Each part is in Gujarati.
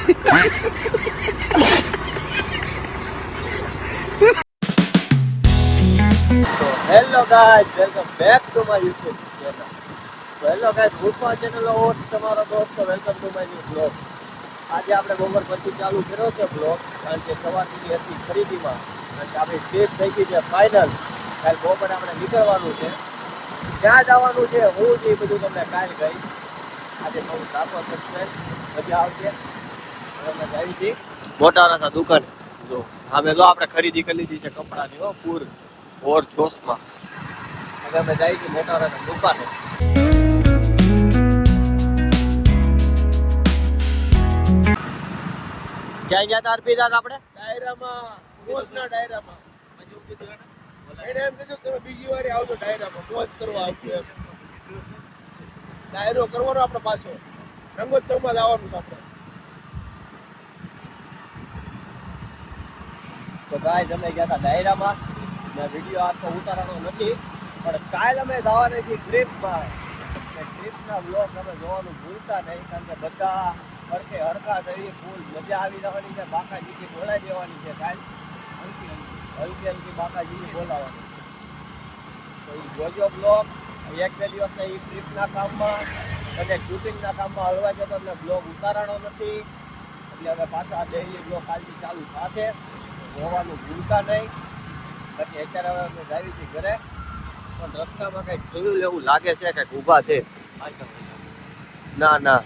Hello guys, welcome back to my YouTube channel. તો હેલો ગાઈસ, ગુફા ચેનલ ઓર તમારો દોસ્તો, welcome to my new blog. આજે આપણે બપોર પછી ચાલુ કર્યો છે બ્લોગ, કારણ કે સવારની હતી ખરીદીમાં, કારણ કે આપણી ટ્રીપ થઈ ગઈ છે ફાઇનલ. કાલે બપોરે આપણે નીકળવાનું છે. ક્યાં જવાનું છે હું જ એ બધું તમને કાલે ગઈ. આજે બહુ સારો સસ્પેન્સ, મજા આવશે. અમે જઈએ છીએ મોટારાના દુકાને. જો અમે જો આપણે ખરીદી કરી લીધી છે કપડાની, હો પૂર ઓર જોશમાં. હવે અમે જઈએ છીએ મોટારાના દુકાને. ક્યાં ગયા હતા અર્પિતા આપણે? ડાયરામાં, મોજના ડાયરામાં. એને એમ કીધું તમે બીજી વાર આવજો ડાયરામાં, મોજ કરવા આવજો એમ. ડાયરો કરવાનો આપણે પાછો, રંગોત્સવમાં જવાનું છે આપણે. તો ગાઈસ અમે ગયા હતા ડાયરામાં. મેં વિડીયો આખો ઉતારવાનો નથી, પણ કાલે અમે જવાના છીએ ટ્રીપમાં. ટ્રીપના બ્લોગ અમે જોવાનું ભૂલતા નહીં, કારણ કે બધા હરખે હરખા થઈ ફૂલ મજા આવી જવાની છે. બાકાજીથી બોલાવી દેવાની છે કાલ, હલકી હલકી બાકાજીથી બોલાવવાની. તો એ જોજો બ્લોગ. એક બે દિવસના એ ટ્રીપના કામમાં અને શૂટિંગના કામમાં હલવા જતો એટલે બ્લોગ ઉતારવાનો નથી. એટલે હવે પાછા ડેઈલી બ્લોગ કાલથી ચાલુ થશે. જોવાનું ભૂલતા નહીં. બાકી અત્યારે હવે અમે જાવી છીએ ઘરે, પણ રસ્તામાં કંઈક જોયું એવું લાગે છે, કંઈક ઊભા છે. ના ના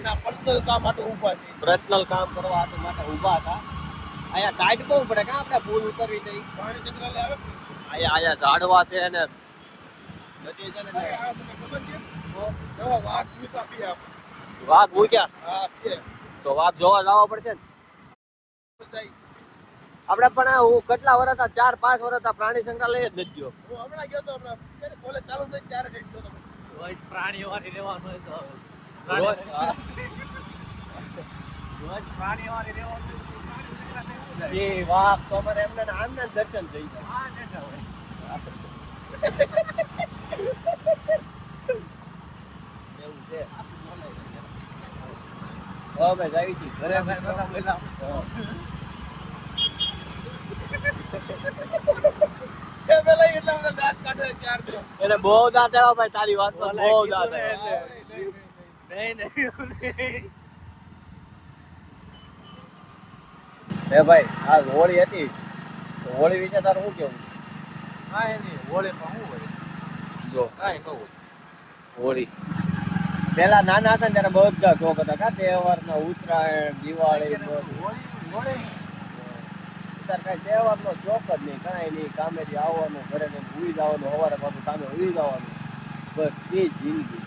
ના પર્સનલ કામ માટે ઊભા છે. પર્સનલ કામ કરવા માટે ઊભા હતા. અહીંયા ટાઈટ બહુ પડે, કાં આપણે પુલ ઉતરવી નહીં. પાણી સંગ્રહાલય આવે ને? અહીંયા ઝાડવા છે ને નદી છે ને. આ તને ખબર છે? એવા વાઘ મૂકા પીએ આપણે. વાઘ મૂક્યા હા પીએ. તો વાઘ જોવા જવા પડશે ને આપણે. પણ હું કેટલા વર્ષ હતા, 4-5 વર્ષ હતા, પ્રાણી સંગ્રહાલય જ નથી ગયો. હું હમણાં ગયો તો, હમણાં ત્યારે કોલેજ ચાલુ થઈ ત્યારે ગયો તો. પ્રાણીઓ વાળી રહેવાનું હોય તો રોજ પ્રાણીઓ વાળી રહેવાનું એ વાઘ તો અમારે એમને આમના દર્શન થઈ જાય. એવું છે. અમે જાવી છીએ ઘરે. પેલા એટલા બધા દાંત કાઢે ત્યારથી. એને બહુ દાંત આવ્યા ભાઈ, તારી વાત પર બહુ દાંત આવ્યા. નહીં હે ભાઈ, આ હોળી હતી, તો હોળી વિશે તારું શું કેવું? હા એની હોળીમાં શું હોય જો કાંઈ કહું હોળી પેલા નાના હતા ને ત્યારે બધા શોખ હતા, કા તહેવારના, ઉત્તરાયણ, દિવાળી, હોળી અત્યારે કઈ તહેવારનો શોખ જ નહીં, કાંઈ નહીં. કામેથી આવવાનું, ઘરે ઉઈ જવાનું, સવારે પાછું કામે ઉઈ જવાનું, બસ એ જ જિંદગી.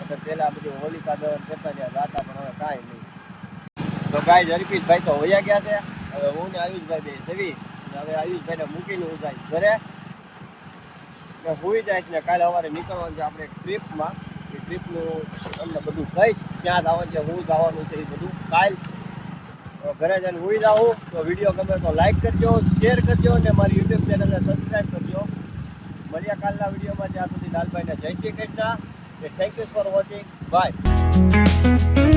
એટલે પેલા બધી હોલિકા દહન કરતા ત્યાં જાતા, પણ હવે કાંઈ નહીં. તો ગાય અર્પિતભાઈ તો વયા ગયા છે. હવે હું ને આયુષભાઈ બે જવી. હવે આયુષભાઈને મૂકીને હું જાય ઘરે ને સુઈ જાય ને. કાલે સવારે નીકળવાનું છે આપણે ટ્રીપમાં. એ ટ્રીપનું તમને બધું કહીશ, ક્યાં જવાનું છે, હું જવાનું છે, એ બધું કાલ. ઘરે જઈને સુઈ જાઉં. તો વિડીયો ગમે તો લાઈક કરજો, શેર કરજો અને મારી યુટ્યુબ ચેનલને સબસ્ક્રાઈબ કરજો. મળ્યા કાલના વિડીયોમાં. ત્યાં સુધી લાલભાઈને જય Shri Krishna. Thank you for watching. By.